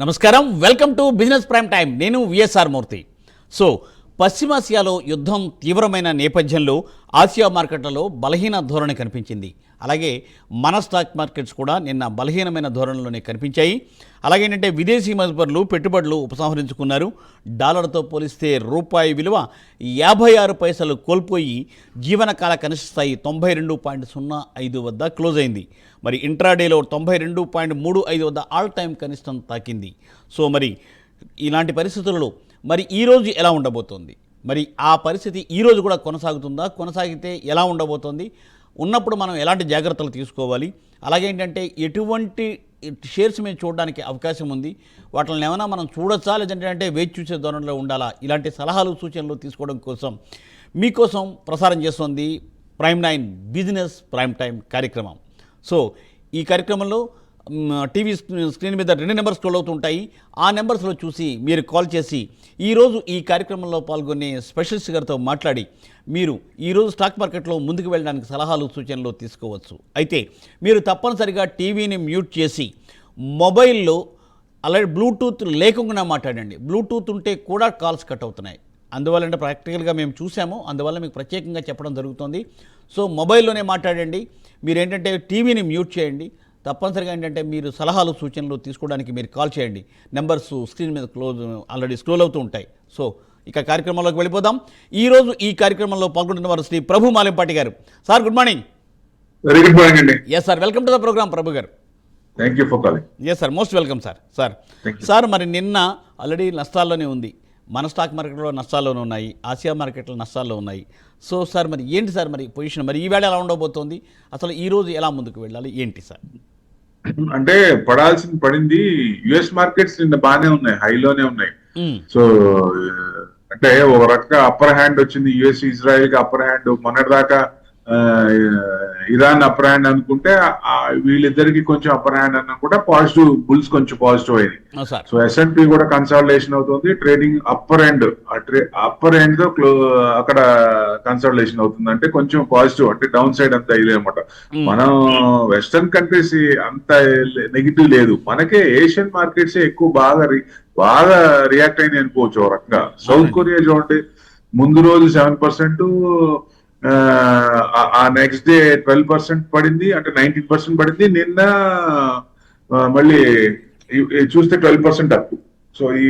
నమస్కారం, welcome to business prime time. నేను VSR మూర్తి. So పశ్చిమాసియాలో యుద్ధం తీవ్రమైన నేపథ్యంలో ఆసియా మార్కెట్లలో బలహీన ధోరణి కనిపించింది. అలాగే మన స్టాక్ మార్కెట్స్ కూడా నిన్న బలహీనమైన ధోరణిలోనే కనిపించాయి. అలాగేంటంటే విదేశీ మదుపరులు పెట్టుబడులు ఉపసంహరించుకున్నారు. డాలర్తో పోలిస్తే రూపాయి విలువ 56 పైసలు కోల్పోయి జీవనకాల కనిష్ట స్థాయి 92.05 వద్ద క్లోజ్ అయింది. మరి ఇంట్రాడేలో 92.35 వద్ద ఆల్ టైమ్ కనిష్టం తాకింది. సో మరి ఇలాంటి పరిస్థితులలో మరి ఈరోజు ఎలా ఉండబోతోంది, మరి ఆ పరిస్థితి ఈరోజు కూడా కొనసాగుతుందా, కొనసాగితే ఎలా ఉండబోతోంది, ఉన్నప్పుడు మనం ఎలాంటి జాగ్రత్తలు తీసుకోవాలి, అలాగేంటంటే ఎటువంటి షేర్స్ మీద చూడడానికి అవకాశం ఉంది, వాటిని ఏమైనా మనం చూడొచ్చా లేదంటే వేచి చూసే ధోరణిలో ఉండాలా, ఇలాంటి సలహాలు సూచనలు తీసుకోవడం కోసం మీకోసం ప్రసారం చేస్తుంది ప్రైమ్ 9 బిజినెస్ ప్రైమ్ టైం కార్యక్రమం. సో ఈ కార్యక్రమంలో టీవీ స్క్రీన్ మీద 2 నెంబర్స్ స్క్రోల్ అవుతుంటాయి. ఆ నెంబర్స్లో చూసి మీరు కాల్ చేసి ఈరోజు ఈ కార్యక్రమంలో పాల్గొనే స్పెషలిస్ట్ గారితో మాట్లాడి మీరు ఈరోజు స్టాక్ మార్కెట్లో ముందుకు వెళ్ళడానికి సలహాలు సూచనలు తీసుకోవచ్చు. అయితే మీరు తప్పనిసరిగా టీవీని మ్యూట్ చేసి మొబైల్లో అలాగే బ్లూటూత్ లేకుండా మాట్లాడండి. బ్లూటూత్ ఉంటే కూడా కాల్స్ కట్ అవుతున్నాయి. అందువల్ల అంటే ప్రాక్టికల్గా మేము చూసాము, అందువల్ల మీకు ప్రత్యేకంగా చెప్పడం జరుగుతుంది. సో మొబైల్లోనే మాట్లాడండి. మీరు ఏంటంటే టీవీని మ్యూట్ చేయండి. తప్పనిసరిగా ఏంటంటే మీరు సలహాలు సూచనలు తీసుకోవడానికి మీరు కాల్ చేయండి. నెంబర్స్ స్క్రీన్ మీద ఆల్రెడీ స్క్రోల్ అవుతూ ఉంటాయి. సో ఇక కార్యక్రమంలోకి వెళ్ళిపోదాం. ఈరోజు ఈ కార్యక్రమంలో పాల్గొంటున్న వారు శ్రీ ప్రభు మాలింపాటి గారు. Sir good morning. Very good morning అండి. Yes sir, welcome to the program Prabhu గారు. Thank you for calling. Yes sir, most welcome sir. Sir మరి నిన్న ఆల్రెడీ నష్టాల్లోనే ఉంది, మన స్టాక్ మార్కెట్లో నష్టాల్లోనే ఉన్నాయి, ఆసియా మార్కెట్లో నష్టాల్లో ఉన్నాయి. సో సార్ మరి ఏంటి సార్ మరి పొజిషన్, మరి ఈవేళ ఎలా ఉండబోతోంది, అసలు ఈరోజు ఎలా ముందుకు వెళ్ళాలి ఏంటి సార్? అంటే పడాల్సింది పడింది. యుఎస్ మార్కెట్స్ నిన్న బాగానే ఉన్నాయి, హైలోనే ఉన్నాయి. సో అంటే ఒక రకంగా అప్పర్ హ్యాండ్ వచ్చింది యుఎస్, ఇజ్రాయెల్ కి అప్పర్ హ్యాండ్, మొన్నటిదాకా ఇరాన్ అప్పర్ హ్యాండ్ అనుకుంటే వీళ్ళిద్దరికి కొంచెం అప్పర్ హ్యాండ్ అన్నా కూడా పాజిటివ్, బుల్స్ కొంచెం పాజిటివ్ అయింది. సో S&P కూడా కన్సాలిడేషన్ అవుతుంది, ట్రేడింగ్ అప్పర్ ఎండ్ తో అక్కడ కన్సాలిడేషన్ అవుతుంది. అంటే కొంచెం పాజిటివ్, అంటే డౌన్ సైడ్ అంత ఇదే అనమాట. మనం వెస్టర్న్ కంట్రీస్ అంత నెగిటివ్ లేదు, మనకే ఏషియన్ మార్కెట్స్ ఎక్కువ బాగా రియాక్ట్ అయింది అనుకోవచ్చు ఒక రకంగా. సౌత్ కొరియా చూడండి, ముందు రోజు 7%, ఆ నెక్స్ట్ డే 12% పడింది, అంటే 19% పడింది. నిన్న మళ్ళీ చూస్తే 12% అప్. సో ఈ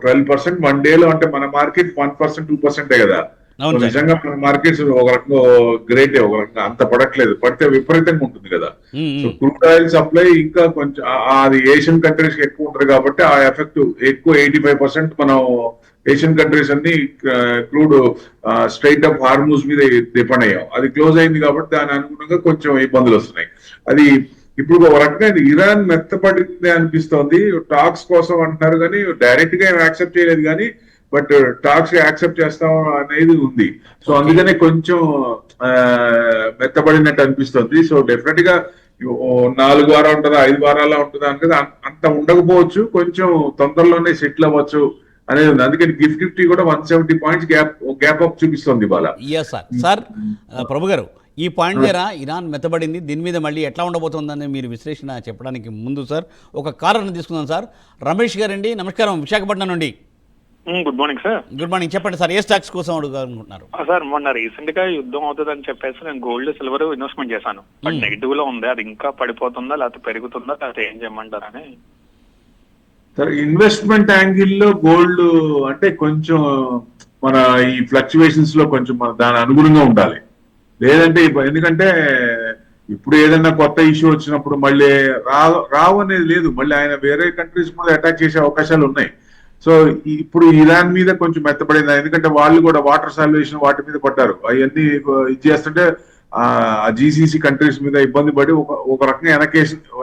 12% 1 డేలో, అంటే మన మార్కెట్ 1% 2% కదా. నిజంగా మన మార్కెట్స్ ఒక రకంగా గ్రేట్, ఒక రకంగా అంత పడట్లేదు, పడితే విపరీతంగా ఉంటుంది కదా. సో క్రూడ్ ఆయిల్ సప్లై ఇంకా కొంచెం అది ఏషియన్ కంట్రీస్ కి ఎక్కువ ఉంటుంది కాబట్టి ఆ ఎఫెక్ట్ ఎక్కువ. 85% మనం ఏషియన్ కంట్రీస్ అన్ని క్రూడ్ స్ట్రైట్ అప్ హార్మూజ్ మీద డిపెండ్ అయ్యాం. అది క్లోజ్ అయింది కాబట్టి దాని అనుగుణంగా కొంచెం ఇబ్బందులు వస్తున్నాయి. అది ఇప్పుడు ఒక రకంగా ఇరాన్ మెత్తపడింది అనిపిస్తోంది. టాక్స్ కోసం అంటున్నారు కానీ డైరెక్ట్ గా యాక్సెప్ట్ చేయలేదు, కానీ బట్ టాక్స్ యాక్సెప్ట్ చేస్తాం అనేది ఉంది. సో అందుకనే కొంచెం మెత్తబడినట్టు అనిపిస్తుంది. సో డెఫినెట్ గా 4 వారాలు ఉంటుందా 5 వారాల్లో ఉంటుందా అనేది అంత ఉండకపోవచ్చు, కొంచెం తొందరలోనే సెటిల్ అవ్వచ్చు అనేది ఉంది. అందుకని నిఫ్టీ కూడా 170 పాయింట్స్ గ్యాప్ అప్ చూపిస్తుంది ఇవాళ. సార్ ప్రభు గారు, ఈ పాయింట్ దగ్గర ఇరాన్ మెత్తబడింది, దీని మీద మళ్ళీ ఎట్లా ఉండబోతుందని మీరు విశ్లేషణ చెప్పడానికి ముందు సార్ ఒక కారణం తీసుకుందాం. సార్ రమేష్ గారండి, నమస్కారం, విశాఖపట్నం నుండి. Good morning sir. Good morning, చెప్పండి సార్, ఏ స్టాక్స్ కోసం అడుగుతున్నారు? సార్ మొన్న రీసెంట్ గా యుద్ధం అవుతుందని చెప్పేసి నేను గోల్డ్ సిల్వర్ ఇన్వెస్ట్మెంట్ చేశాను, బట్ నెగిటివ్ లో ఉంది. అది ఇంకా పడిపోతుందా లేకపోతే పెరుగుతుందా లేకపోతే ఏం చేయమంటారని. సార్ ఇన్వెస్ట్మెంట్ యాంగిల్లో గోల్డ్ అంటే కొంచెం మన ఈ ఫ్లక్చువేషన్స్ లో కొంచెం మన దాని అనుగుణంగా ఉండాలి. లేదంటే ఎందుకంటే ఇప్పుడు ఏదైనా కొత్త ఇష్యూ వచ్చినప్పుడు మళ్ళీ రావు అనేది లేదు, మళ్ళీ ఆయన వేరే కంట్రీస్ మీద అటాక్ చేసే అవకాశాలు ఉన్నాయి. సో ఇప్పుడు ఇరాన్ మీద కొంచెం మెత్తపడింది, ఎందుకంటే వాళ్ళు కూడా వాటర్ సాల్యుయేషన్ వాటి మీద పడ్డారు. అవన్నీ ఇది చేస్తుంటే ఆ జీసీసీ కంట్రీస్ మీద ఇబ్బంది పడి ఒక రకంగా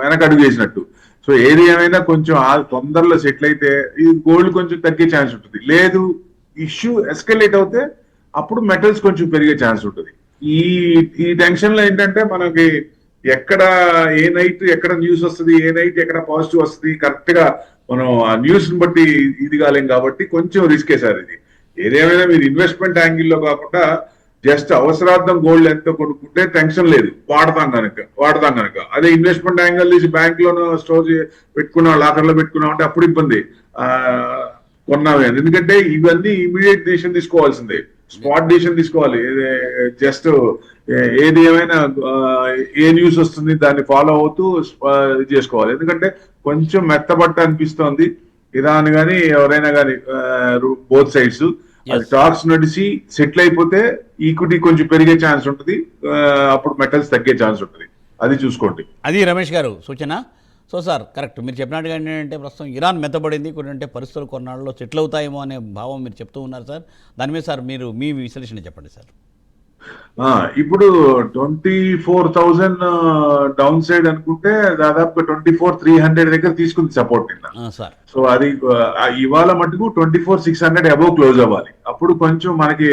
వెనక అడుగు వేసినట్టు. సో ఏది ఏమైనా కొంచెం తొందరలో సెటిల్ అయితే ఈ గోల్డ్ కొంచెం తగ్గే ఛాన్స్ ఉంటుంది. లేదు ఇష్యూ ఎస్కలేట్ అవుతే అప్పుడు మెటల్స్ కొంచెం పెరిగే ఛాన్స్ ఉంటుంది. ఈ టెన్షన్ లో ఏంటంటే మనకి ఎక్కడ ఏ నైట్ ఎక్కడ న్యూస్ వస్తుంది, ఏ నైట్ ఎక్కడ పాజిటివ్ వస్తుంది, కరెక్ట్ గా మనం ఆ న్యూస్ ని బట్టి ఇది కాలేం కాబట్టి కొంచెం రిస్కే సార్ ఇది. ఏదేమైనా మీరు ఇన్వెస్ట్మెంట్ యాంగిల్లో కాకుండా జస్ట్ అవసరార్థం గోల్డ్ ఎంత కొనుక్కుంటే టెన్షన్ లేదు, వాడతాం కనుక. అదే ఇన్వెస్ట్మెంట్ యాంగిల్ తీసి బ్యాంక్ లోనో స్టోర్ పెట్టుకున్నాం, లాకర్ లో పెట్టుకున్నాం అంటే అప్పుడు ఇబ్బంది. కొన్నామే ఎందుకంటే ఇవన్నీ ఇమీడియట్ డిసిషన్ తీసుకోవాల్సిందే, స్పాట్ డిసిషన్ తీసుకోవాలి. జస్ట్ ఏది ఏమైనా ఏ న్యూస్ వస్తుంది దాన్ని ఫాలో అవుతూ చేసుకోవాలి. ఎందుకంటే కొంచెం మెత్తబట్ట అనిపిస్తోంది ఇరాన్ గానీ ఎవరైనా కానీ, బోత్ సైడ్స్. అది టాక్స్ నడిచి సెటిల్ అయిపోతే ఈక్విటీ కొంచెం పెరిగే ఛాన్స్ ఉంటుంది, అప్పుడు మెటల్స్ తగ్గే ఛాన్స్ ఉంటుంది. అది చూసుకోండి. అది రమేష్ గారు సూచన. సో సార్ కరెక్ట్ మీరు చెప్పినట్టుగా ఏంటంటే ప్రస్తుతం ఇరాన్ మెత్తబడింది, కొన్ని అంటే పరిస్థితులు కొన్నాళ్ళలో సెటిల్ అవుతాయేమో అనే భావం మీరు చెప్తూ ఉన్నారు సార్. దాని మీద సార్ మీరు మీ విశ్లేషణ చెప్పండి సార్. ఇప్పుడు 24,000 డౌన్ సైడ్ అనుకుంటే దాదాపు 24,300 దగ్గర తీసుకుంది సపోర్ట్ నిన్న. సో అది ఇవాళ మటుకు 24,600 అబౌవ్ క్లోజ్ అవ్వాలి. అప్పుడు కొంచెం మనకి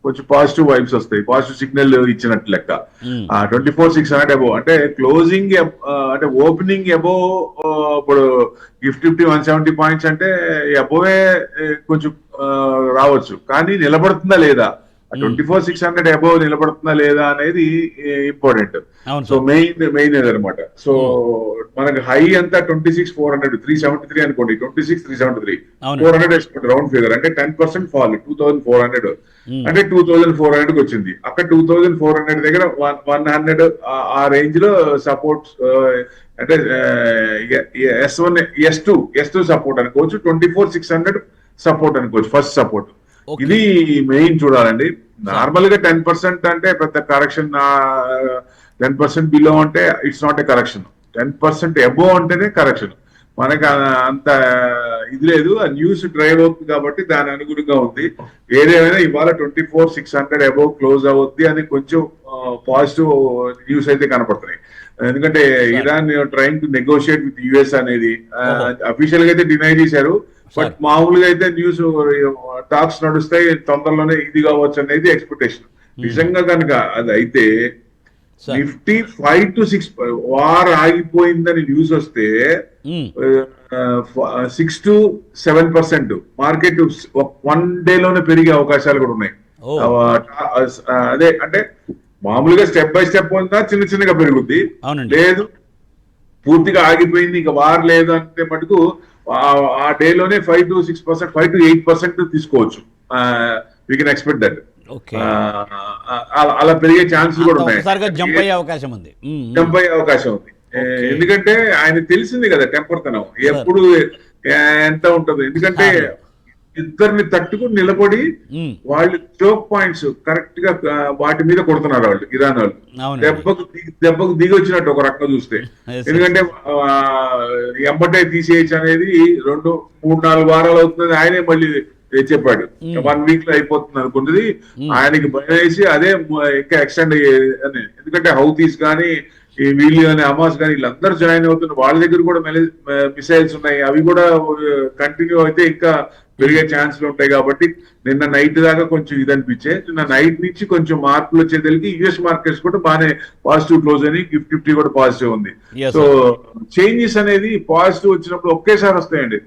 కొంచెం పాజిటివ్ వైబ్స్ వస్తాయి, పాజిటివ్ సిగ్నల్ ఇచ్చినట్టు లెక్క. 24,600 అబౌవ్ అంటే క్లోజింగ్ అంటే ఓపెనింగ్ అబౌవ్. ఇప్పుడు నిఫ్టీ 170 పాయింట్స్ అంటే అబోవే కొంచెం రావచ్చు, కానీ నిలబడుతుందా లేదా, 24,600 అబౌవ్ నిలబడుతుందా లేదా అనేది ఇంపార్టెంట్. సో మెయిన్ అదనమాట. సో మనకి హై అంతా 26,400, 373 అనుకోండి, 26,373, 400 రౌండ్ ఫిగర్ అంటే 10% ఫాల్, 2,400 అంటే 2,400 కి వచ్చింది. అక్కడ 2,400 దగ్గర 100 ఆ రేంజ్ లో సపోర్ట్ అంటే S1 S2 సపోర్ట్ అనుకోవచ్చు, 24,600 సపోర్ట్ అనుకోవచ్చు, ఫస్ట్ సపోర్ట్. ఇది మెయిన్ చూడాలండి. నార్మల్ గా 10% అంటే పెద్ద కరెక్షన్, 10% బిలో అంటే it's not a correction, 10% above అంటేనే కరెక్షన్. మనకి అంత ఇది లేదు, ఆ న్యూస్ డ్రైవ్ అవుతుంది కాబట్టి దాని అనుగుణంగా ఉంది. ఏదేమైనా ఇవాళ 24,600 అబోవ్ క్లోజ్ అవుద్ది అని కొంచెం పాజిటివ్ న్యూస్ అయితే కనపడుతున్నాయి. ఎందుకంటే Iran trying to negotiate with US అనేది అఫీషియల్ గా అయితే డినై చేశారు, బట్ మామూలుగా అయితే న్యూస్ టాక్స్ నడుస్తాయి, తొందరలోనే ఇది కావచ్చు అనేది ఎక్స్పెక్టేషన్. నిజంగా కనుక అది అయితే నిఫ్టీ 5 to 6 వార్ ఆగిపోయిందని న్యూస్ వస్తే 6 to 7% మార్కెట్ 1 day లోనే పెరిగే అవకాశాలు కూడా ఉన్నాయి. అదే అంటే మామూలుగా స్టెప్ బై స్టెప్ ఉందా చిన్న చిన్నగా పెరుగుద్ది, లేదు పూర్తిగా ఆగిపోయింది ఇక వార్ లేదు అంటే మటుకు ఆ డేలోనే 5 to 6%, 5 to 8% తీసుకోవచ్చు. We can expect that. అలా పెరిగే ఛాన్స్ కూడా ఉన్నాయి, జంప్ అయ్యే అవకాశం ఉంది. ఎందుకంటే ఆయన తెలిసింది కదా టెంపర్తనం ఎప్పుడు ఎంత ఉంటుంది. ఎందుకంటే ఇద్దరిని తట్టుకుని నిలబడి వాళ్ళు చోక్ పాయింట్స్ కరెక్ట్ గా వాటి మీద కొడుతున్నారు వాళ్ళు, ఇరాన్ వాళ్ళు. దెబ్బకు దిగి వచ్చినట్టు ఒక రకంగా చూస్తే. ఎందుకంటే ఎంబటే తీసేయచ్చు అనేది 2-3-4 వారాలు అవుతుంది, ఆయనే మళ్ళీ చెప్పాడు 1 week లో అయిపోతుంది అనుకున్నది. ఆయనకి భయం వేసి అదే ఇంకా ఎక్స్టెండ్ అని. ఎందుకంటే హౌతీస్ కానీ ఈ వీళ్ళు కానీ హమాస్ కానీ వీళ్ళందరూ జాయిన్ అవుతున్నారు, వాళ్ళ దగ్గర కూడా మిసైల్స్ ఉన్నాయి, అవి కూడా కంటిన్యూ అయితే ఇంకా పెరిగే ఛాన్స్లు ఉంటాయి. కాబట్టి నిన్న నైట్ దాకా కొంచెం ఇది అనిపించే, నిన్న నైట్ నుంచి కొంచెం మార్పులు వచ్చేసరికి యుఎస్ మార్కెట్స్ కూడా బాగానే పాజిటివ్ క్లోజ్ అని, నిఫ్టీ కూడా పాజిటివ్ ఉంది. సో చేంజెస్ అనేది పాజిటివ్ వచ్చినప్పుడు ఒకేసారి వస్తాయండి,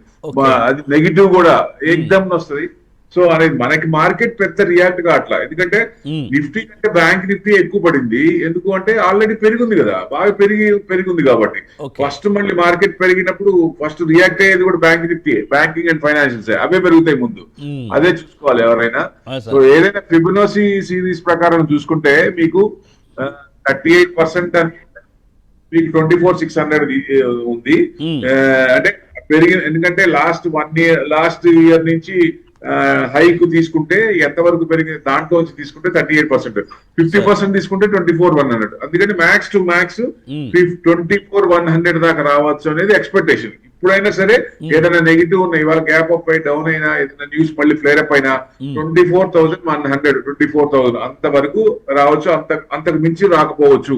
అది నెగిటివ్ కూడా ఏకదమ్ వస్తుంది. సో అనేది మనకి మార్కెట్ పెద్ద రియాక్ట్ కావట్లా, ఎందుకంటే నిఫ్టీ కంటే బ్యాంక్ నిఫ్టీ ఎక్కువ పడింది. ఎందుకు అంటే ఆల్రెడీ పెరిగింది కదా, బాగా పెరిగింది కాబట్టి. ఫస్ట్ మళ్ళీ మార్కెట్ పెరిగినప్పుడు ఫస్ట్ రియాక్ట్ అయ్యేది కూడా bank Nifty, banking and financials అవే పెరుగుతాయి ముందు, అదే చూసుకోవాలి ఎవరైనా. సో ఏదైనా ఫిబొనాచి సిరీస్ ప్రకారం చూసుకుంటే మీకు 38% అని మీకు 24,600 ఉంది. అంటే పెరిగిన, ఎందుకంటే లాస్ట్ ఇయర్ నుంచి హైక్ తీసుకుంటే ఎంతవరకు పెరిగింది దాంట్లో నుంచి తీసుకుంటే 38%, 50% తీసుకుంటే 24,100. అందుకని మ్యాక్స్ టు మ్యాక్స్ 24,100 దాకా రావచ్చు అనేది ఎక్స్పెక్టేషన్. ఇప్పుడైనా సరే ఏదైనా నెగిటివ్ ఉన్నాయి, ఇవాళ గ్యాప్ అప్ అయి డౌన్ అయినా, ఏదైనా న్యూస్ మళ్ళీ ఫ్లేర్ అప్ అయినా 24,100, 24,000 అంతవరకు రావచ్చు, అంతకు మించి రాకపోవచ్చు.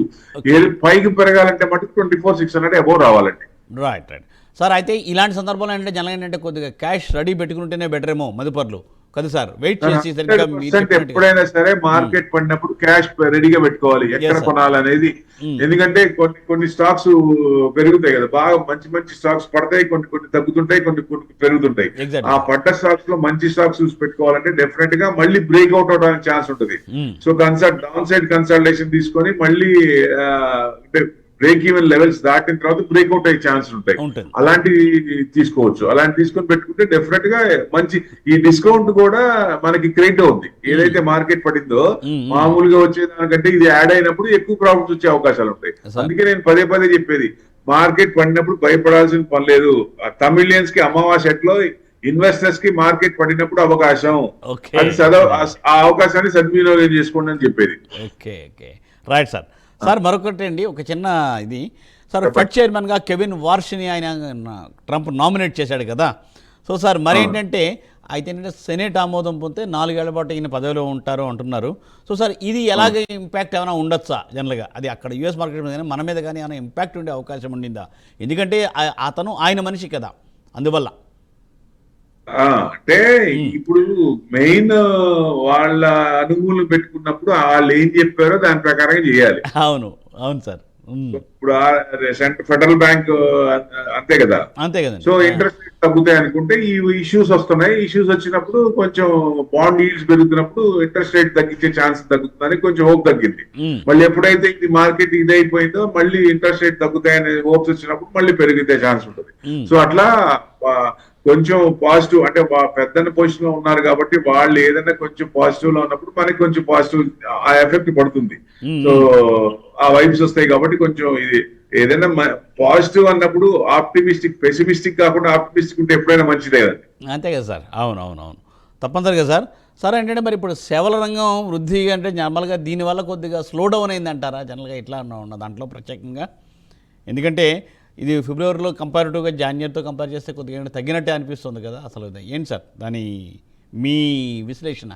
ఏది పైకి పెరగాలంటే మటుకు 24,600 అబోవ్ రావాలండి. Right sir. అయితే ఇలాంటి సందర్భంలో అంటే జనరల్గా ఏంటంటే కొద్దిగా క్యాష్ రెడీ పెట్టుకుంటేనే బెటర్ ఏమో మదుపర్లు, కదా సార్, వెయిట్ చేసి సరిగ్గా మీరు 100% చెప్పినట్టుగా. ఎప్పుడైనా సరే మార్కెట్ పడినప్పుడు క్యాష్ రెడీగా పెట్టుకోవాలి, ఎక్కడ sir. కొనాలనేది. ఎందుకంటే కొన్ని స్టాక్స్ పెరుగుతాయి కదా, బాగా మంచి మంచి స్టాక్స్ పడతాయి, కొన్ని తగ్గుతుంటాయి, కొన్ని పెరుగుతుంటాయి. Exactly. ఆ పడ్డ స్టాక్స్ లో మంచి స్టాక్స్ చూసి పెట్టుకోవాలంటే డెఫినెట్ గా మళ్ళీ బ్రేక్అవుట్ అవడానికి ఛాన్స్ ఉంటుంది. సో డౌన్ సైడ్ కన్సల్టేషన్ తీసుకొని మళ్ళీ బ్రేక్ ఈవెన్ లెవెల్స్ దాటిన తర్వాత బ్రేక్అవుట్ అయ్యే ఛాన్స్ ఉంటాయి. ఉంటుంది. అలాంటివి తీసుకోవచ్చు. అలాంటి తీసుకొని పెట్టుకుంటే డెఫినెట్ గా మంచి ఈ డిస్కౌంట్ కూడా మనకి క్రెడిట్ అవుతుంది. ఏదైతే మార్కెట్ పడిందో మామూలుగా వచ్చే దానికంటే ఇది యాడ్ అయినప్పుడు ఎక్కువ ప్రాఫిట్స్ వచ్చే అవకాశాలు ఉంటాయి. అందుకే నేను పదే పదే చెప్పేది, మార్కెట్ పడినప్పుడు భయపడాల్సిన పని లేదు. తమిళియన్స్ కి అమావాస్యలో ఇన్వెస్టర్స్ కి మార్కెట్ పడినప్పుడు అవకాశం, Okay. అది ఆ అవకాశాన్ని సద్వినియోగం చేసుకోండి అని చెప్పేది. Okay okay right sir. Sir మరొకటి అండి, ఒక చిన్న ఇది సార్, ఫెడ్ చైర్మన్గా కెవిన్ వార్ష్ని ఆయన ట్రంప్ నామినేట్ చేశాడు కదా. సో సార్ మరేంటంటే అయితే ఏంటంటే సెనేట్ ఆమోదం పొందితే 4 ఏళ్ల పాటు ఈయన పదవిలో ఉంటారు అంటున్నారు. సో సార్ ఇది ఎలాగ ఇంపాక్ట్ ఏమైనా ఉండొచ్చా జనరల్గా? అది అక్కడ యూఎస్ మార్కెట్ మీద కానీ మన మీద కానీ ఏమైనా ఇంపాక్ట్ ఉండే అవకాశం ఉండిందా? ఎందుకంటే అతను ఆయన మనిషి కదా, అందువల్ల. అంటే ఇప్పుడు మెయిన్ వాళ్ళ అనుకూలం పెట్టుకున్నప్పుడు వాళ్ళు ఏం చెప్పారో దాని ప్రకారంగా చేయాలి. అవును అవును సార్. ఇప్పుడు ఫెడరల్ బ్యాంక్ అంతే కదా. అంతే కదండి. సో ఇంట్రెస్ట్ రేట్ తగ్గుతాయి అనుకుంటే ఈ ఇష్యూస్ వస్తున్నాయి. ఇష్యూస్ వచ్చినప్పుడు కొంచెం బాండ్ ఈల్డ్స్ పెరుగుతున్నప్పుడు ఇంట్రెస్ట్ రేట్ తగ్గించే ఛాన్స్ తగ్గుతుందని కొంచెం హోప్ తగ్గింది. మళ్ళీ ఎప్పుడైతే ఇది మార్కెట్ ఇదైపోయిందో మళ్ళీ ఇంట్రెస్ట్ రేట్ తగ్గుతాయనే హోప్స్ వచ్చినప్పుడు మళ్ళీ పెరిగితే ఛాన్స్ ఉంటుంది. సో అట్లా కొంచెం పాజిటివ్, అంటే పెద్ద పొజిషన్ లో ఉన్నారు కాబట్టి వాళ్ళు ఏదైనా కొంచెం పాజిటివ్ లో ఉన్నప్పుడు మనకి కొంచెం పాజిటివ్ ఆ ఎఫెక్ట్ పడుతుంది. సో ఆ వైబ్స్ వస్తాయి కాబట్టి కొంచెం ఇది ఏదైనా పాజిటివ్ అన్నప్పుడు ఆప్టిమిస్టిక్, పెసిమిస్టిక్ కాకుండా ఆప్టిమిస్టిక్ ఉంటే ఎప్పుడైనా మంచిదే కదండి. అంతే కదా సార్. అవును అవును అవును తప్పనిసరిగా సార్. సార్ ఏంటంటే మరి ఇప్పుడు సేవల రంగం వృద్ధి అంటే నార్మల్గా దీనివల్ల కొద్దిగా స్లో డౌన్ అయింది అంటారా జనరల్గా? ఇట్లా ఉన్న దాంట్లో ప్రత్యేకంగా, ఎందుకంటే ఇది ఫిబ్రవరిలో కంపారిటివ్గా జాన్యువరితో కంపేర్ చేస్తే కొద్దిగా తగ్గినట్టే అనిపిస్తుంది కదా అసలు. ఏంటి సార్ దాని మీ విశ్లేషణ?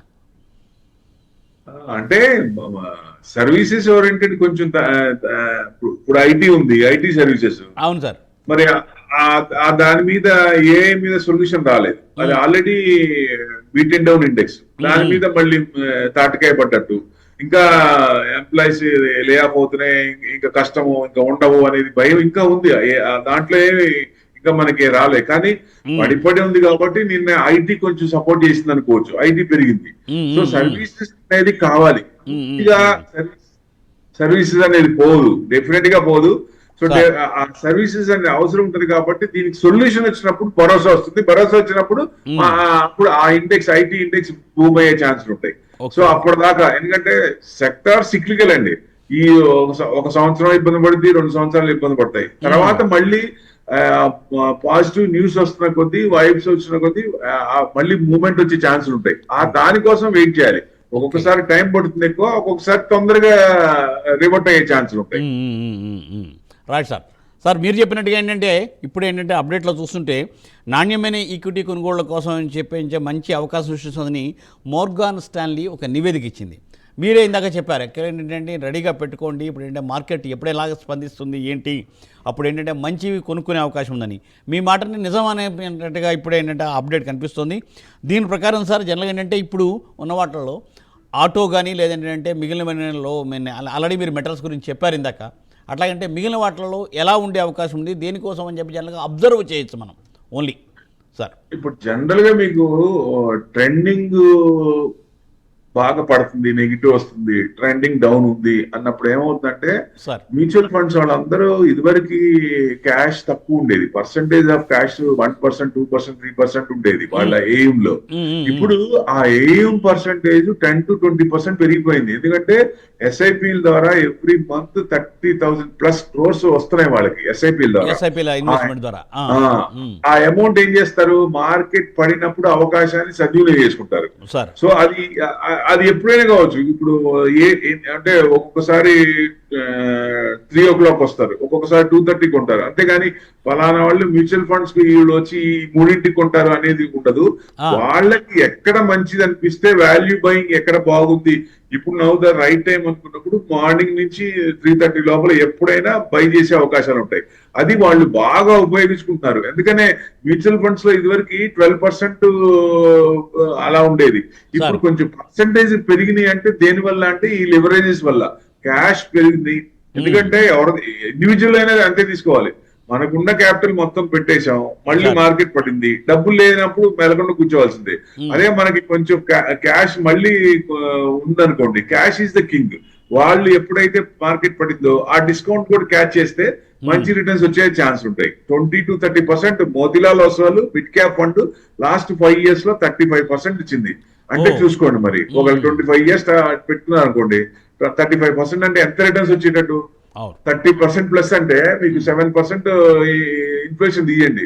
అంటే సర్వీసెస్ ఓరియంటెడ్ కొంచెం ఇప్పుడు ఐటీ ఉంది, ఐటీ సర్వీసెస్. అవును సార్. మరి దాని మీద ఏ మీద సొల్యూషన్ రాలేదు. అది ఆల్రెడీ బీటెన్ డౌన్ ఇండెక్స్, దాని మీద మళ్ళీ తాటికాయ పడ్డట్టు, ఇంకా ఎంప్లాయీస్ లే ఆఫ్ అవుతున్నాయి, ఇంకా కష్టము, ఇంకా ఉండవు అనేది భయం ఇంకా ఉంది. దాంట్లో ఏమి ఇంకా మనకి రాలే, కానీ పడిపడి ఉంది కాబట్టి నిన్న ఐటీ కొంచెం సపోర్ట్ చేసింది అనుకోవచ్చు. ఐటీ పెరిగింది. సో సర్వీసెస్ అనేది కావాలి. సర్వీసెస్ అనేది పోదు, డెఫినెట్ గా పోదు. సో ఆ సర్వీసెస్ అనేది అవసరం ఉంటుంది కాబట్టి దీనికి సొల్యూషన్ వచ్చినప్పుడు భరోసా వస్తుంది. భరోసా వచ్చినప్పుడు అప్పుడు ఆ ఇండెక్స్, ఐటీ ఇండెక్స్ బూమ్ అయ్యే ఛాన్సులు ఉంటాయి. సో అప్పటిదాకా, ఎందుకంటే సెక్టార్ సిక్లికల్ అండి. ఈ ఒక సంవత్సరం ఇబ్బంది పడుతుంది, 2 సంవత్సరాలు ఇబ్బంది పడతాయి. తర్వాత మళ్ళీ పాజిటివ్ న్యూస్ వస్తున్న కొద్దీ, వైబ్స్ వచ్చిన కొద్దీ మళ్ళీ మూవ్మెంట్ వచ్చే ఛాన్సులు ఉంటాయి. దానికోసం వెయిట్ చేయాలి. ఒక్కొక్కసారి టైం పడుతుంది ఎక్కువ, ఒక్కొక్కసారి తొందరగా రివర్ట్ అయ్యే ఛాన్సులు ఉంటాయి. Right sir. సార్ మీరు చెప్పినట్టుగా ఏంటంటే ఇప్పుడు ఏంటంటే అప్డేట్లో చూస్తుంటే నాణ్యమైన ఈక్విటీ కొనుగోళ్ల కోసం అని చెప్పి మంచి అవకాశం సృష్టిస్తుందని మోర్గాన్ స్టాన్లీ ఒక నివేదిక ఇచ్చింది. మీరే ఇందాక చెప్పారు, ఎక్కడ ఏంటంటే రెడీగా పెట్టుకోండి, ఇప్పుడు ఏంటంటే మార్కెట్ ఎప్పుడేలాగా స్పందిస్తుంది ఏంటి, అప్పుడు ఏంటంటే మంచివి కొనుక్కునే అవకాశం ఉందని. మీ మాటని నిజం అనేటట్టుగా ఇప్పుడు ఏంటంటే అప్డేట్ కనిపిస్తుంది. దీని ప్రకారం సార్ జనరల్గా ఏంటంటే ఇప్పుడు ఉన్న వాటిల్లో ఆటో కానీ లేదంటే మిగిలినలో ఆల్రెడీ మీరు మెటల్స్ గురించి చెప్పారు ఇందాక, అట్లాగంటే మిగిలిన వాటిలలో ఎలా ఉండే అవకాశం ఉంది, దేనికోసం అని చెప్పి జనరల్గా అబ్జర్వ్ చేయొచ్చు మనం ఓన్లీ సార్? ఇప్పుడు జనరల్ గా మీకు ట్రెండింగ్ బాగా పడుతుంది, నెగిటివ్ వస్తుంది, ట్రెండింగ్ డౌన్ ఉంది అన్నప్పుడు ఏమవుతుందంటే మ్యూచువల్ ఫండ్స్ వాళ్ళందరూ ఇదివరకు క్యాష్ తక్కువ ఉండేది, పర్సంటేజ్ ఆఫ్ క్యాష్ 1%, 2%, 3% ఉండేది వాళ్ళ ఏఎం లో. ఇప్పుడు ఆ ఏఎం పర్సంటేజ్ 10 to 20% పెరిగిపోయింది. ఎందుకంటే ఎస్ఐపిల ద్వారా ఎవ్రీ మంత్ 30,000+ crores వస్తున్నాయి వాళ్ళకి ఎస్ఐపిల ద్వారా. ఆ అమౌంట్ ఏం చేస్తారు, మార్కెట్ పడినప్పుడు అవకాశాన్ని సద్వినియోగం చేసుకుంటారు. సో అది ఎప్పుడైనా కావచ్చు. ఇప్పుడు అంటే ఒక్కొక్కసారి 3 o'clock వస్తారు, ఒక్కొక్కసారి 2:30 కొంటారు. అంతేగాని ఫలానా వాళ్ళు మ్యూచువల్ ఫండ్స్ కి వీళ్ళు వచ్చి 3 కొంటారు అనేది ఉండదు. వాళ్ళకి ఎక్కడ మంచిది అనిపిస్తే వాల్యూ బయింగ్ ఎక్కడ బాగుంది, ఇప్పుడు నౌ ద రైట్ టైం అనుకున్నప్పుడు మార్నింగ్ నుంచి 3:30 లోపల ఎప్పుడైనా బై చేసే అవకాశాలు ఉంటాయి. అది వాళ్ళు బాగా ఉపయోగించుకుంటున్నారు. ఎందుకనే మ్యూచువల్ ఫండ్స్ లో ఇదివరకు 12% అలా ఉండేది. ఇప్పుడు కొంచెం పర్సంటేజ్ పెరిగినాయి. అంటే దేని వల్ల అంటే ఈ లివరేజెస్ వల్ల క్యాష్ పెరిగింది. ఎందుకంటే ఇండివిజువల్ అయినా అంతే తీసుకోవాలి. మనకున్న క్యాపిటల్ మొత్తం పెట్టేశాం, మళ్ళీ మార్కెట్ పడింది, డబ్బులు లేనప్పుడు మెలకుండా కూర్చోవాల్సిందే. అదే మనకి కొంచెం క్యాష్ మళ్ళీ ఉందనుకోండి, క్యాష్ ఈజ్ ద కింగ్. వాళ్ళు ఎప్పుడైతే మార్కెట్ పడిందో ఆ డిస్కౌంట్ కూడా క్యాచ్ చేస్తే మంచి రిటర్న్స్ వచ్చే ఛాన్స్ ఉంటాయి. 20 to 30% Motilal Oswal mid cap fund last 5 years లో 35% ఇచ్చింది. అంటే చూసుకోండి, మరి ఒకళ్ళు 25 years పెట్టుకున్నారు అనుకోండి, 35% అంటే ఎంత రిటర్న్స్ వచ్చేటట్టు? 30% ప్లస్ అంటే మీకు 7% ఇన్ఫ్లేషన్ తీయండి.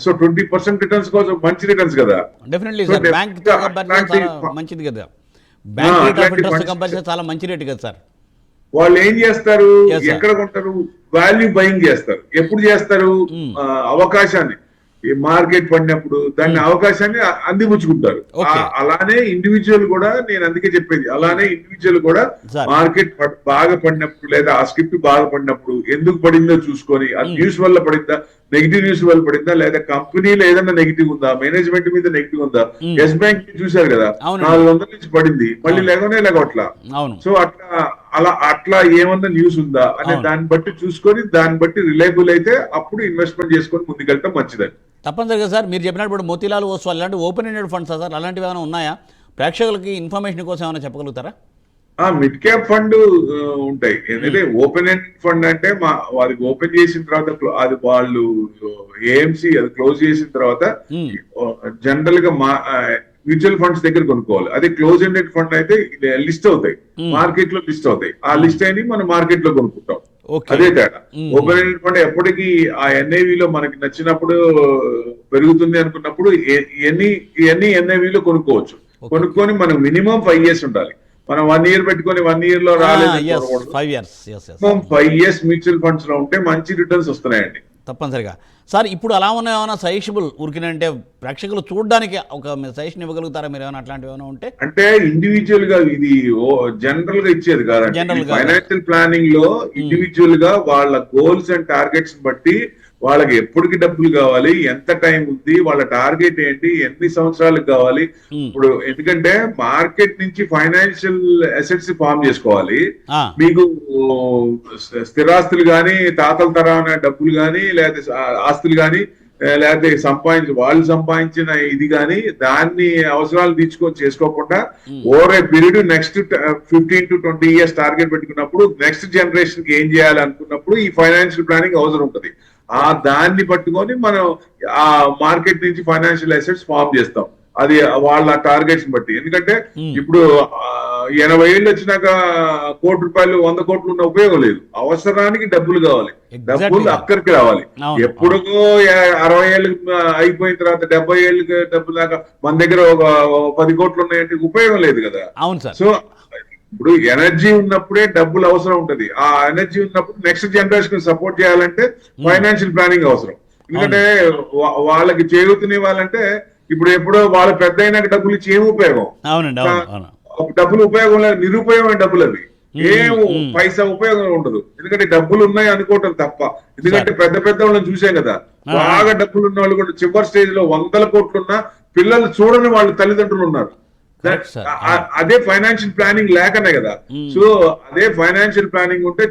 సో 20% రిటర్న్స్ కోసం మంచి రిటర్న్స్ కదా. డెఫినెట్లీ సార్, బ్యాంక్ మంచిది కదా, bank rate of interest compulsory చాలా మంచి రేట్ కదా సార్. వాళ్ళు ఏం చేస్తారు, ఎక్కడ కొంటారు? వాల్యూ బయింగ్ చేస్తారు. ఎప్పుడు చేస్తారు? అవకాశాన్ని, ఈ మార్కెట్ పడినప్పుడు దాన్ని అవకాశాన్ని అందిపుచ్చుకుంటారు. అలానే ఇండివిజువల్ కూడా, నేను అందుకే చెప్పేది, అలానే ఇండివిజువల్ కూడా మార్కెట్ బాగా పడినప్పుడు లేదా ఆ స్క్రిప్ట్ బాగా పడినప్పుడు ఎందుకు పడిందో చూసుకొని, ఆ న్యూస్ వల్ల పడిందా, నెగిటివ్ న్యూస్ వల్ల పడిందా, లేదా కంపెనీలో ఏదైనా నెగిటివ్ ఉందా, మేనేజ్మెంట్ మీద నెగిటివ్ ఉందా. ఎస్ బ్యాంక్ చూసారు కదా, 400 నుంచి పడింది, మళ్ళీ లేకనే లేకట్లా. సో అట్లా ఏమన్నా న్యూస్ ఉందా అనే దాన్ని బట్టి చూసుకొని, దాన్ని బట్టి రిలయబుల్ అయితే అప్పుడు ఇన్వెస్ట్మెంట్ చేసుకొని ముందుకెళ్తాం మంచిదని. తప్పనిసరిగా సార్. మీరు చెప్పినప్పుడు మోతీలాల్ ఓస్వాల్ అలాంటి ఓపెన్ ఎండెడ్ ఫండ్స్ సార్, అలాంటివి ఏమైనా ఉన్నాయా? ప్రేక్షకులకి ఇన్ఫర్మేషన్ కోసం ఏమైనా చెప్పగలుగుతారా? మిడ్ క్యాప్ ఫండ్ ఉంటాయి. ఎందుకంటే ఓపెన్ ఎండెడ్ ఫండ్ అంటే వారికి ఓపెన్ చేసిన తర్వాత అది వాళ్ళు ఏఎంసీ అది క్లోజ్ చేసిన తర్వాత జనరల్ గా మ్యూచువల్ ఫండ్స్ దగ్గర కొనుక్కోవాలి. అదే క్లోజ్ ఎండెడ్ ఫండ్ అయితే లిస్ట్ అవుతాయి, మార్కెట్ లో లిస్ట్ అవుతాయి. ఆ లిస్ట్ అయిన మనం మార్కెట్ లో కొనుక్కుంటాం. అదే తేడా. ఓపెన్ ఎండెడ్ ఫండ్ ఎప్పటికీ ఆ ఎన్ఐవిలో మనకి నచ్చినప్పుడు పెరుగుతుంది అనుకున్నప్పుడు ఎన్ని ఎన్ఐవిలో కొనుక్కోవచ్చు. కొనుక్కొని మనం మినిమం 5 years ఉండాలి. మనం 1 year పెట్టుకొని 1 year లో రాలేదు, 5 years మ్యూచువల్ ఫండ్స్ లో ఉంటే మంచి రిటర్న్స్ వస్తున్నాయండి. తప్పనిసరిగా సార్. ఇప్పుడు అలా ఉన్న ఏమైనా సజెషబుల్ ఊరికినంటే ప్రేక్షకులు చూడడానికి ఒక సజెషన్ ఇవ్వగలుగుతారా మీరు? ఏమైనా అట్లాంటివి ఏమైనా ఉంటే అంటే ఇండివిజువల్ గా, ఇది జనరల్ గా ఇచ్చేది కాదండి. ఫైనాన్షియల్ ప్లానింగ్ లో ఇండివిజువల్ గా వాళ్ళ గోల్స్ అండ్ టార్గెట్స్ బట్టి వాళ్ళకి ఎప్పటికి డబ్బులు కావాలి, ఎంత టైం ఉంది, వాళ్ళ టార్గెట్ ఏంటి, ఎన్ని సంవత్సరాలకు కావాలి. ఇప్పుడు ఎందుకంటే మార్కెట్ నుంచి ఫైనాన్షియల్ అసెట్స్ ఫామ్ చేసుకోవాలి. మీకు స్థిరాస్తులు గాని, తాతల తరాన డబ్బులు గాని, లేదా ఆస్తులు గాని, లేకపోతే వాళ్ళు సంపాదించిన ఇది గాని, దాన్ని అవసరాలు తీర్చుకొని చేసుకోకుండా over a period next 15 to 20 years target పెట్టుకున్నప్పుడు నెక్స్ట్ జనరేషన్ కి ఏం చేయాలి అనుకున్నప్పుడు ఈ ఫైనాన్షియల్ ప్లానింగ్ అవసరం ఉంటుంది. దాన్ని పట్టుకొని మనం ఆ మార్కెట్ నుంచి ఫైనాన్షియల్ అసెట్స్ ఫామ్ చేస్తాం. అది వాళ్ళ టార్గెట్స్ బట్టి. ఎందుకంటే ఇప్పుడు 80 ఏళ్ళు వచ్చినాక ₹1,00,00,000 100 ఉన్న ఉపయోగం లేదు. అవసరానికి డబ్బులు కావాలి, డబ్బులు అక్కడికి రావాలి. ఎప్పుడో 60 ఏళ్ళు అయిపోయిన తర్వాత 70 ఏళ్ళకి డబ్బులు దాకా మన దగ్గర ఒక 10 కోట్లు ఉన్నాయంటే ఉపయోగం లేదు కదా. సో ఇప్పుడు ఎనర్జీ ఉన్నప్పుడే డబ్బులు అవసరం ఉంటది. ఆ ఎనర్జీ ఉన్నప్పుడు నెక్స్ట్ జనరేషన్ సపోర్ట్ చేయాలంటే ఫైనాన్షియల్ ప్లానింగ్ అవసరం. ఎందుకంటే వాళ్ళకి చేయూతని ఇవ్వాలంటే ఇప్పుడు ఎప్పుడో వాళ్ళ పెద్ద అయినాక డబ్బులు ఇచ్చి ఏం ఉపయోగం? డబ్బులు ఉపయోగం లేదు, నిరుపయోగమైన డబ్బులు అవి. ఏం పైసా ఉపయోగం ఉండదు. ఎందుకంటే డబ్బులు ఉన్నాయి అనుకోవటం తప్ప. ఎందుకంటే పెద్ద పెద్ద వాళ్ళని చూసాం కదా, బాగా డబ్బులు ఉన్న వాళ్ళు కూడా చివరి స్టేజ్ లో 100 కోట్లున్నా పిల్లలు చూడని వాళ్ళు తల్లిదండ్రులు ఉన్నారు. అదే ఫైనాన్షియల్ ప్లానింగ్ లేకనే కదా. సో అదే ఫైనాన్షియల్ ప్లానింగ్ ఉంటే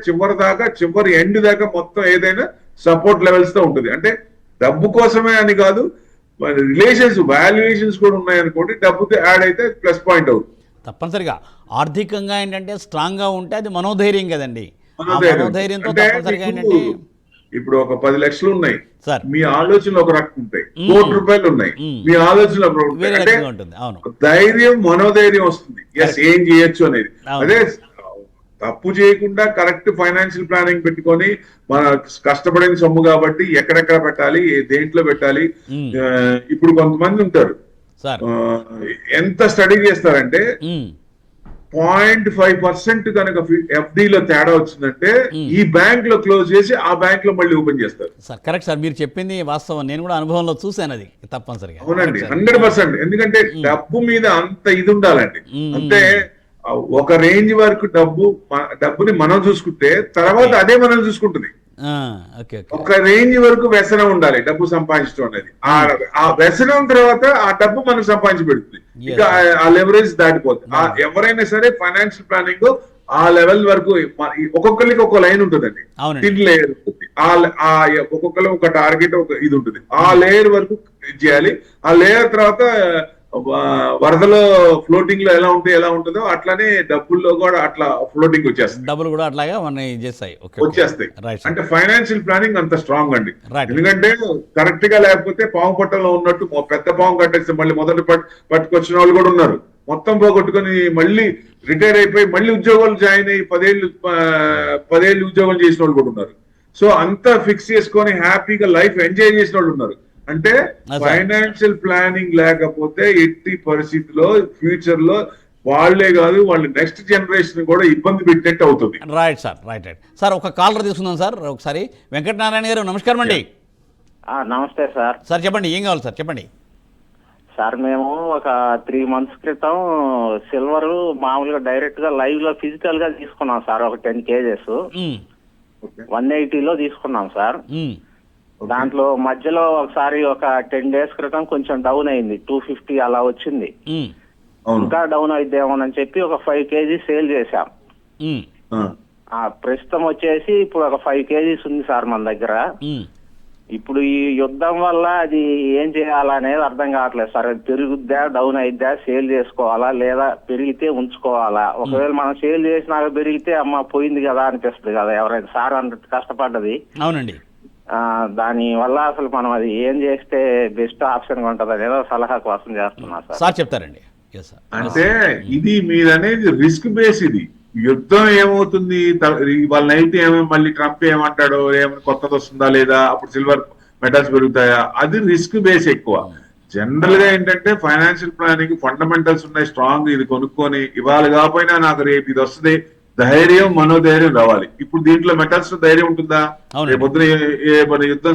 చివరి ఎండ్ దాకా మొత్తం ఏదైనా సపోర్ట్ లెవెల్స్ తో ఉంటుంది. అంటే డబ్బు కోసమే అని కాదు, రిలేషన్స్ వాల్యుయేషన్స్ కూడా ఉన్నాయనుకోండి, డబ్బుతో యాడ్ అయితే ప్లస్ పాయింట్ అవుతుంది. తప్పనిసరిగా ఆర్థికంగా ఏంటంటే స్ట్రాంగ్ గా ఉంటే అది మనోధైర్యం కదండి. మనోధైర్యంతో తప్పనిసరిగా ఏంటంటే ఇప్పుడు ఒక 10 లక్షలు ఉన్నాయి, మీ ఆలోచనలు ఒక రకం ఉంటాయి. ₹1,00,00,000 ఉన్నాయి, మీ ఆలోచనలు ఒక రకం. అంటే ధైర్యం, మనోధైర్యం వస్తుంది, ఎస్ ఏం చేయొచ్చు అనేది. అదే తప్పు చేయకుండా కరెక్ట్ ఫైనాన్షియల్ ప్లానింగ్ పెట్టుకొని మన కష్టపడిన సొమ్ము కాబట్టి ఎక్కడెక్కడ పెట్టాలి, దేంట్లో పెట్టాలి. ఇప్పుడు కొంతమంది ఉంటారు ఎంత స్టడీ చేస్తారంటే 0.5% కనుక ఎఫ్డీలో తేడా వచ్చిందంటే ఈ బ్యాంక్ లో క్లోజ్ చేసి ఆ బ్యాంక్ లో మళ్ళీ ఓపెన్ చేస్తారు. కరెక్ట్ సార్, మీరు చెప్పింది వాస్తవం. నేను కూడా అనుభవంలో చూశాను అది తప్పనిసరిగా. అవునండి, 100%. ఎందుకంటే డబ్బు మీద అంత ఇది ఉండాలండి. అంటే ఒక రేంజ్ వరకు డబ్బుని మనం చూసుకుంటే తర్వాత అదే మనం చూసుకుంటుంది. Okay okay. ఒక రేంజ్ వరకు వ్యసనం ఉండాలి డబ్బు సంపాదించడం అనేది. ఆ వ్యసనం తర్వాత ఆ డబ్బు మనకు సంపాదించి పెడుతుంది. ఇంకా ఆ లెవరేజ్ దాటిపోతుంది. ఎవరైనా సరే ఫైనాన్షియల్ ప్లానింగ్ ఆ లెవెల్ వరకు ఒక్కొక్కరికి ఒక లైన్ ఉంటుందండి. తిన్ లేయర్ ఉంటుంది. ఒక్కొక్కరు ఒక టార్గెట్ ఒక ఇది ఉంటుంది. ఆ లేయర్ వరకు చేయాలి. ఆ లేయర్ తర్వాత వరదలో ఫ్లోటింగ్ లో ఎలా ఉంటుందో అట్లానే డబ్బుల్లో కూడా అట్లా ఫ్లోటింగ్ వచ్చేస్తాయి. డబ్బులు కూడా అట్లాగా వచ్చేస్తాయి. అంటే ఫైనాన్షియల్ ప్లానింగ్ అంత స్ట్రాంగ్ అండి. ఎందుకంటే కరెక్ట్ గా లేకపోతే పాము పట్టంలో ఉన్నట్టు పెద్ద పాము కట్టేస్తే మళ్ళీ మొదటి పట్టుకొచ్చిన వాళ్ళు కూడా ఉన్నారు. మొత్తం పోగొట్టుకొని మళ్ళీ రిటైర్ అయిపోయి మళ్ళీ ఉద్యోగాలు జాయిన్ అయ్యి 10 ఏళ్ళు ఉద్యోగాలు చేసిన వాళ్ళు కూడా ఉన్నారు. సో అంతా ఫిక్స్ చేసుకొని హ్యాపీగా లైఫ్ ఎంజాయ్ చేసిన వాళ్ళు ఉన్నారు. అంటే ఫైనాన్షియల్ ప్లానింగ్ లేకపోతే ఎట్టి పరిస్థితిలో ఫ్యూచర్ లో వాళ్లే కాదు వాళ్ళ నెక్స్ట్ జనరేషన్ కూడా ఇబ్బంది పెట్టినట్టు అవుతుంది. Right sir, right right sir. ఒక కాలర్ తీసుకుందాం సార్ ఒకసారి. వెంకటనారాయణ గారు నమస్కారం అండి. నమస్తే సార్. సార్ చెప్పండి, ఏం కావాలి సార్ చెప్పండి. సార్ మేము ఒక 3 months క్రితం సిల్వర్ మామూలుగా డైరెక్ట్ గా లైవ్ లో ఫిజికల్ గా తీసుకున్నాం సార్. ఒక 10 kgs 180 లో తీసుకున్నాం సార్. దాంట్లో మధ్యలో ఒకసారి ఒక 10 days క్రితం కొంచెం డౌన్ అయింది, 250 అలా వచ్చింది. ఇంకా డౌన్ అయిద్దేమోనని చెప్పి ఒక 5 kg సేల్ చేశాం. ప్రస్తుతం వచ్చేసి ఇప్పుడు ఒక 5 kgs ఉంది సార్ మన దగ్గర. ఇప్పుడు ఈ యుద్ధం వల్ల అది ఏం చేయాలనేది అర్థం కావట్లేదు సార్. పెరుగుద్దా, డౌన్ అయిద్దా, సేల్ చేసుకోవాలా లేదా పెరిగితే ఉంచుకోవాలా? ఒకవేళ మనం సేల్ చేసినాక పెరిగితే అమ్మ పోయింది కదా అనిపిస్తుంది కదా ఎవరైనా. సార్ అంత కష్టపడ్డది. అవునండి. దాని వల్ల అసలు మనం అది ఏం చేస్తే బెస్ట్ ఆప్షన్ గా ఉంటది అనేదో సలహా కోసం చేస్తున్నా సార్. సార్ చెప్తారండి. అంటే ఇది మీరనేది రిస్క్ బేస్. ఇది యుద్ధం ఏమవుతుంది వాళ్ళ నైట్ మళ్ళీ ట్రంప్ ఏమంటాడో, కొత్తది వస్తుందా లేదా, అప్పుడు సిల్వర్ మెటల్స్ పెరుగుతాయా, అది రిస్క్ బేస్ ఎక్కువ. జనరల్ గా ఏంటంటే ఫైనాన్షియల్ ప్లానింగ్ ఫండమెంటల్స్ ఉన్నాయి స్ట్రాంగ్. ఇది కొనుక్కొని ఇవాళ కాకపోయినా నాకు రేపు ఇది వస్తుంది, ధైర్యం మనోధైర్యం రావాలి. ఇప్పుడు దీంట్లో మెటల్స్ లో ధైర్యం ఉంటుందా? రేపొద్దున యుద్ధం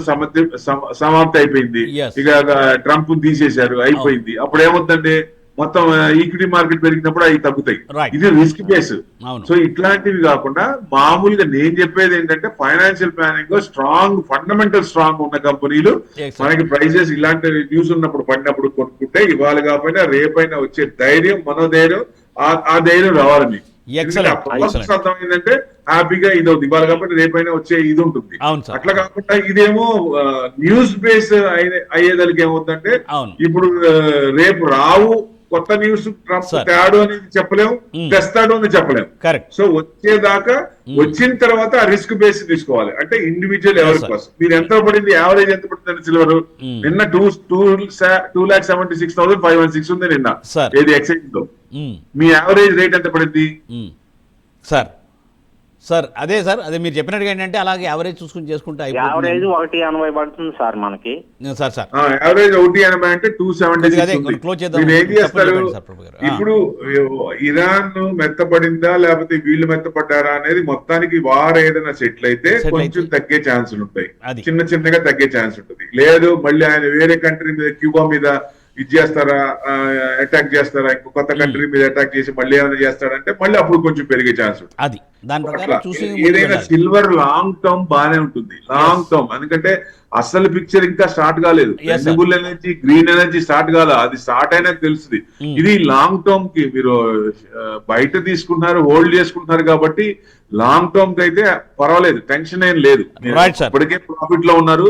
సమాప్తి అయిపోయింది, ఇక ట్రంప్ తీసేశారు, అయిపోయింది. అప్పుడు ఏమవుతుందంటే మొత్తం ఈక్విటీ మార్కెట్ పెరిగినప్పుడు అవి తగ్గుతాయి. ఇది రిస్క్ బేస్. సో ఇట్లాంటివి కాకుండా మామూలుగా నేను చెప్పేది ఏంటంటే financial planning strong fundamental strong ఉన్న కంపెనీలు మనకి ప్రైసెస్ ఇలాంటి న్యూస్ ఉన్నప్పుడు పడినప్పుడు కొనుక్కుంటే ఇవాళ కాకపోయినా రేపైనా వచ్చే ధైర్యం మనోధైర్యం ఆ ధైర్యం రావాలని. అర్థమైందంటే హ్యాపీగా ఇది అవుతుంది, ఇవాళ కాబట్టి రేపైనా వచ్చే ఇది ఉంటుంది. అట్లా కాకుండా ఇదేమో న్యూస్ బేస్ అయ్యేదానికి ఏమవుతుందంటే ఇప్పుడు రేపు రావు కొత్త న్యూస్ ట్రంప్ తేడు అనేది చెప్పలేము, తెస్తాడు అని చెప్పలేము. సో వచ్చేదాకా వచ్చిన తర్వాత ఆ రిస్క్ బేస్ తీసుకోవాలి. అంటే ఇండివిజువల్ ఎవరి కోసం మీరు ఎంత పడింది, యావరేజ్ ఎంత పడుతుంది సిల్వర్ నిన్న 2,76,516 ఉంది నిన్న ఏది ఎక్సైజ్ లో. మీ యావరేజ్ రేట్ ఎంత పడింది సార్? సార్ అదే సార్, అదే మీరు చెప్పినట్టుగా ఏంటంటే అలాగే యావరేజ్ చూసుకుని చేసుకుంటే యావరేజ్ 180 పడుతుంది సార్ మనకి. సార్ సార్ యావరేజ్ 180 అంటే 276. మీరు ఏం చేస్తారు ఇప్పుడు? ఇరాన్ మెత్తపడిందా లేకపోతే వీళ్ళు మెత్తపడ్డారా అనేది మొత్తానికి వార్ ఏదైనా సెటిల్ అయితే కొంచెం తగ్గే ఛాన్సులు ఉంటాయి, చిన్న చిన్నగా తగ్గే ఛాన్స్ ఉంటుంది. లేదు మళ్ళీ ఆయన వేరే కంట్రీ మీద క్యూబా మీద ఇది చేస్తారా, అటాక్ చేస్తారా, ఇంకో కొత్త కంట్రీ మీద అటాక్ చేసి మళ్ళీ ఏమైనా చేస్తాడంటే మళ్ళీ అప్పుడు కొంచెం పెరిగే ఛాన్స్ ఉంటుంది. ఏదైనా సిల్వర్ లాంగ్ టర్మ్ బాగానే ఉంటుంది, లాంగ్ టర్మ్. ఎందుకంటే అసలు పిక్చర్ ఇంకా స్టార్ట్ కాలేదు. Renewable energy, green energy start కాలేదు, అది స్టార్ట్ అయినా తెలుస్తుంది. ఇది లాంగ్ టర్మ్ కి మీరు బయట తీసుకుంటున్నారు, హోల్డ్ చేసుకుంటున్నారు కాబట్టి లాంగ్ టర్మ్ కి అయితే పర్వాలేదు, టెన్షన్ ఏం లేదు. ఇప్పటికే ప్రాఫిట్ లో ఉన్నారు.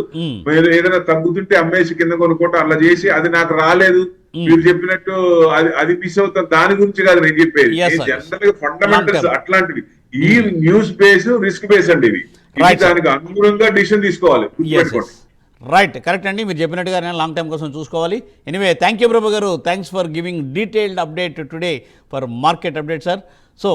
మీరు ఏదైనా తగ్గుతుంటే అమ్మేసి కింద కొనుక్కుంటే అలా చేసి అది నాకు రాలేదు మీరు చెప్పినట్టు అది మిస్ అవుతారు. దాని గురించి కాదు నేను చెప్పేది. జనరల్ గా ఫండమెంటల్స్ అట్లాంటివి. ఈ న్యూస్ బేస్ రిస్క్ బేస్ అండి. ఇది దానికి అనుగుణంగా డిసిషన్ తీసుకోవాలి. రైట్, కరెక్ట్ అండి. మీరు చెప్పినట్టుగా లాంగ్ టైం కోసం చూసుకోవాలి. ఎనీవే, థ్యాంక్ యూ ప్రభు గారు. Thanks for giving detailed update today for market update sir. So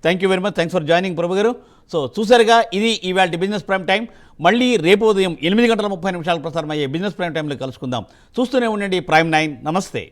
thank you very much. Thanks for joining Prabhu గారు. సో చూసారుగా, ఇది ఇవాళ బిజినెస్ ప్రైమ్ టైం. మళ్ళీ రేపు ఉదయం 8:30 ప్రసారం అయ్యే బిజినెస్ ప్రైమ్ టైంలో కలుసుకుందాం. చూస్తూనే ఉండండి ప్రైమ్ 9. నమస్తే.